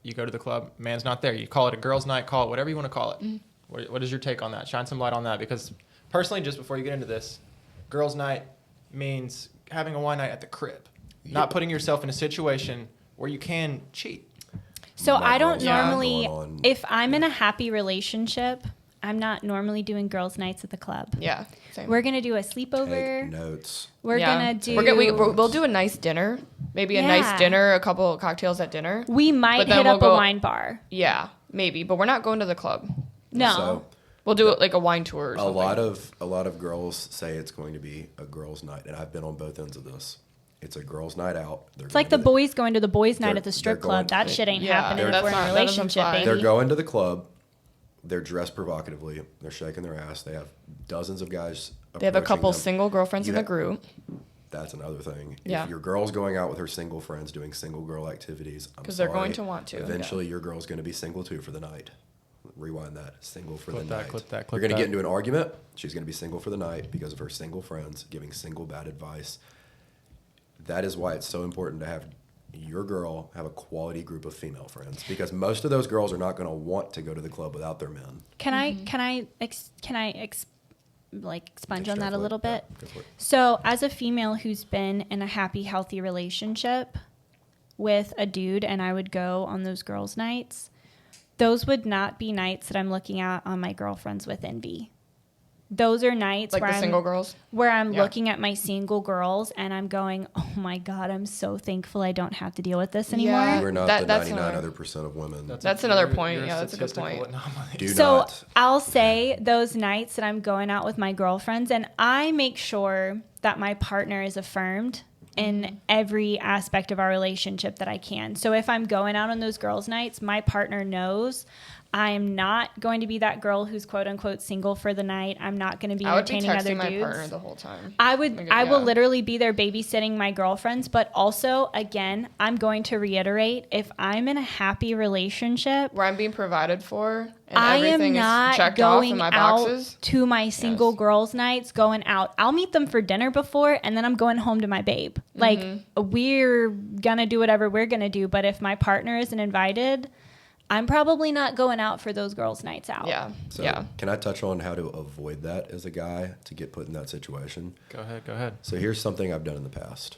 You go to the club, man's not there. You call it a girls' night, call it whatever you want to call it. What is your take on that? Shine some light on that, because personally, just before you get into this, girls' night means having a wine night at the crib, not putting yourself in a situation where you can cheat. So I don't Yeah. normally, Going on. if I'm in a happy relationship, I'm not normally doing girls' nights at the club. Yeah. Same. We're going to do a sleepover. Take notes. We're Yeah. going to do... We'll do a nice dinner. Maybe a Yeah. nice dinner, a couple of cocktails at dinner. We might But then hit we'll up a go- wine bar. Yeah, maybe. But we're not going to the club. No. So We'll do it like a wine tour or a something. lot of girls say it's going to be a girls' night, and I've been on both ends of this. It's a girls' night out. It's like the boys going to the boys' night They're- at the strip they're going- club. That shit ain't Yeah, happening if that's we're in a not- that doesn't relationship, fly. baby. They're going to the club. They're dressed provocatively. They're shaking their ass. They have dozens of guys. They have a approaching couple them. single girlfriends in the group. That's another thing. Yeah. If your girl's going out with her single friends doing single girl activities, I'm 'Cause they're going sorry, to want to, Eventually, your girl's going to be single too for the night. Rewind that. Single for the night. Clip that. You're going to get into an argument. She's going to be single for the night because of her single friends giving single bad advice. That is why it's so important to have your girl have a quality group of female friends, because most of those girls are not going to want to go to the club without their men. Can I expunge on that a little bit? Yeah, go for it. So as a female who's been in a happy, healthy relationship with a dude, and I would go on those girls' nights, those would not be nights that I'm looking at on my girlfriends with envy. Those are nights Like where the single girls? where I'm Yeah. looking at my single girls and I'm going, oh my God, I'm so thankful I don't have to deal with this anymore. Yeah. We're not That- the that's 99 another- other percent of women. That's another you're- point. you're a Yeah, that's a good statistical point. anomaly. Do So not. I'll say those nights that I'm going out with my girlfriends, and I make sure that my partner is affirmed in every aspect of our relationship that I can. So if I'm going out on those girls' nights, my partner knows I'm not going to be that girl who's quote unquote single for the night. I'm not going to be I would be entertaining other texting my dudes. partner the whole time. I will Yeah. literally be there babysitting my girlfriends, but also, again, I'm going to reiterate, if I'm in a happy relationship, Where I'm being provided for and I am everything is not checked off in going my out boxes. to my single Yes. girls' nights, going out. I'll meet them for dinner before, and then I'm going home to my babe. Like, we're going to do whatever we're going to do, but if my partner isn't invited, I'm probably not going out for those girls' nights out. Yeah. So Yeah. can I touch on how to avoid that as a guy to get put in that situation? Go ahead. So here's something I've done in the past.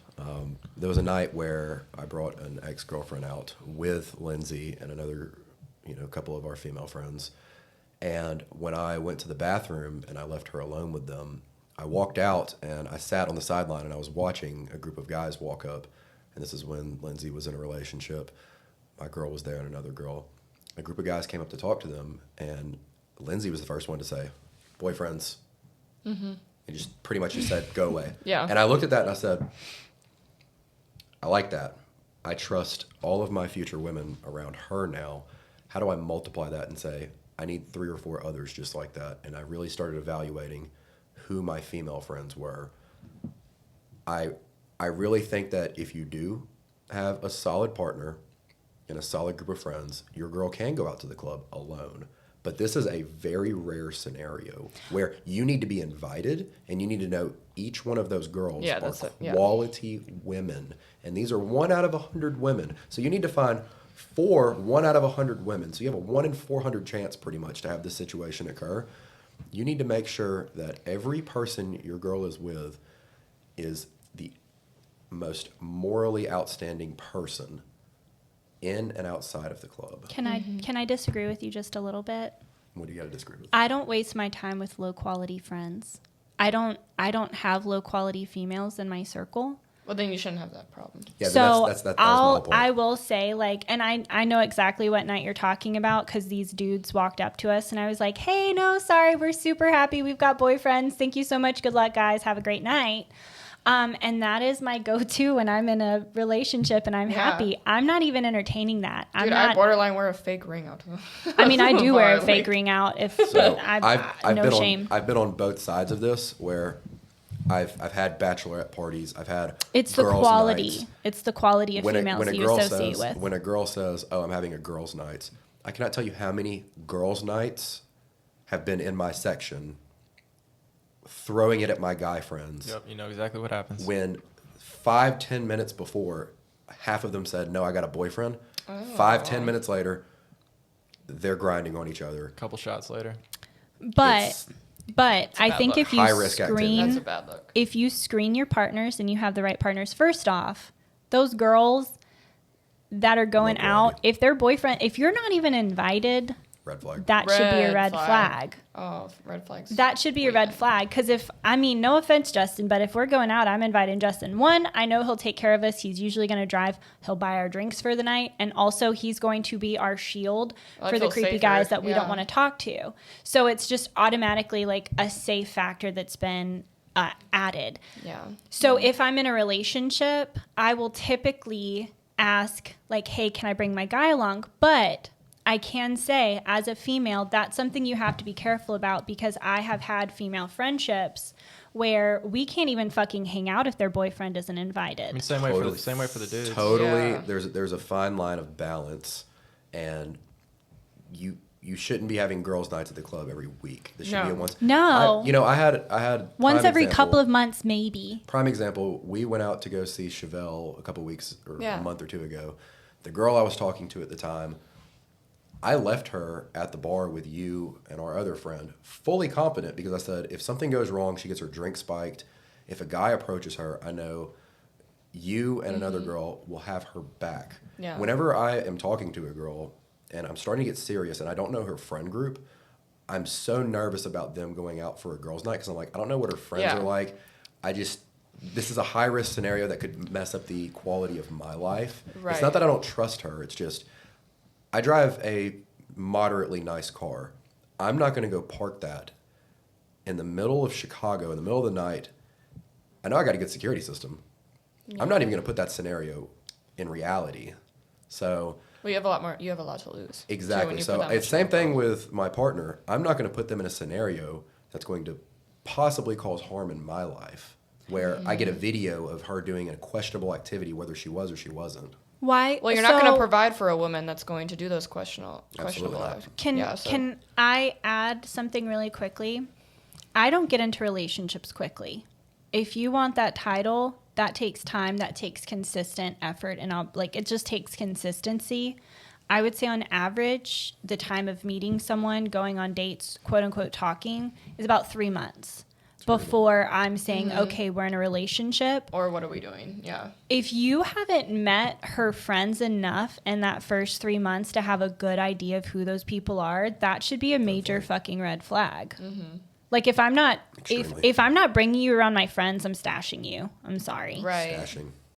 There was a night where I brought an ex-girlfriend out with Lindsay and another, couple of our female friends. And when I went to the bathroom and I left her alone with them, I walked out and I sat on the sideline and I was watching a group of guys walk up. And this is when Lindsay was in a relationship. My girl was there and another girl. A group of guys came up to talk to them, and Lindsay was the first one to say, boyfriends. Mm-hmm. And just pretty much just said, go away. Yeah. And I looked at that and I said, I like that. I trust all of my future women around her now. How do I multiply that and say, I need 3 or 4 others just like that? And I really started evaluating who my female friends were. I really think that if you do have a solid partner and a solid group of friends, your girl can go out to the club alone. But this is a very rare scenario where you need to be invited and you need to know each one of those girls Yeah, are that's it, yeah. quality women. And these are 1 out of 100 women. So you need to find 1 out of 100 women. So you have a 1 in 400 chance pretty much to have this situation occur. You need to make sure that every person your girl is with is the most morally outstanding person in and outside of the club. Can I disagree with you just a little bit? What do you got to disagree with? I don't waste my time with low quality friends. I don't have low quality females in my circle. Well, then you shouldn't have that problem. Yeah, So that's my point. I will say, and I know exactly what night you're talking about because these dudes walked up to us and I was like, hey, no, sorry, we're super happy. We've got boyfriends. Thank you so much. Good luck, guys. Have a great night. And that is my go-to when I'm in a relationship and I'm happy. I'm not even entertaining that. Dude, I borderline wear a fake ring out. I mean, I do wear a Like- fake ring out if So I've no shame. I've been on both sides of this where I've had bachelorette parties. I've had It's the girls' quality. nights. It's the quality of females you associate with. When a girl says, "Oh, I'm having a girls' night," I cannot tell you how many girls' nights have been in my section, throwing it at my guy friends. Yep, you know exactly what happens. When 5-10 minutes before, half of them said, "No, I got a boyfriend." 5-10 minutes later, they're grinding on each other. A couple shots later. But I bad think luck. if you High risk activity. That's a screen, bad look. if you screen your partners and you have the right partners, first off, those girls that are going Look out, ready. if their boyfriend, if you're not even invited, Red flag. that should be a red flag. Oh, red flags. That should be a red flag. Because no offense, Justin, but if we're going out, I'm inviting Justin. One, I know he'll take care of us. He's usually going to drive. He'll buy our drinks for the night. And also, he's going to be our shield I for the feel creepy safer. guys that we don't Yeah. want to talk to. So it's just automatically like a safe factor that's been added. Yeah. So if I'm in a relationship, I will typically ask, like, hey, can I bring my guy along? But I can say, as a female, that's something you have to be careful about, because I have had female friendships where we can't even fucking hang out if their boyfriend isn't invited. I mean, same way for the dudes. Totally. Yeah. There's a fine line of balance, and you shouldn't be having girls' nights at the club every week. This should be a No. once. No. I had Once prime every example- couple of months, maybe. Prime example, we went out to go see Chevelle a couple weeks or Yeah. a month or two ago. The girl I was talking to at the time, I left her at the bar with you and our other friend, fully confident, because I said, if something goes wrong, she gets her drink spiked. If a guy approaches her, I know you and another girl will have her back. Yeah. Whenever I am talking to a girl and I'm starting to get serious and I don't know her friend group, I'm so nervous about them going out for a girls' night, because I'm like, I don't know what her friends Yeah. are like. This is a high risk scenario that could mess up the quality of my life. It's Right. not that I don't trust her. It's just, I drive a moderately nice car. I'm not going to go park that in the middle of Chicago in the middle of the night. I know I got a good security system. I'm not even going to put that scenario in reality. So Well, you have a lot to lose. too, when exactly. you So put that it's much same thing info. with my partner. I'm not going to put them in a scenario that's going to possibly cause harm in my life, where I get a video of her doing a questionable activity, whether she was or she wasn't. Why? Well, you're not going so to provide for a woman that's going to do those questionable Absolutely not. acts. Can Yeah, so- can I add something really quickly? I don't get into relationships quickly. If you want that title, that takes time, that takes consistent effort, and it just takes consistency. I would say on average, the time of meeting someone, going on dates, quote unquote talking, is about 3 months before I'm saying, okay, we're in a relationship. Or what are we doing? Yeah. If you haven't met her friends enough in that first 3 months to have a good idea of who those people are, that should be a major fucking red flag. Like if I'm not Extremely. if I'm not bringing you around my friends, I'm stashing you. I'm sorry. Right. Stashing.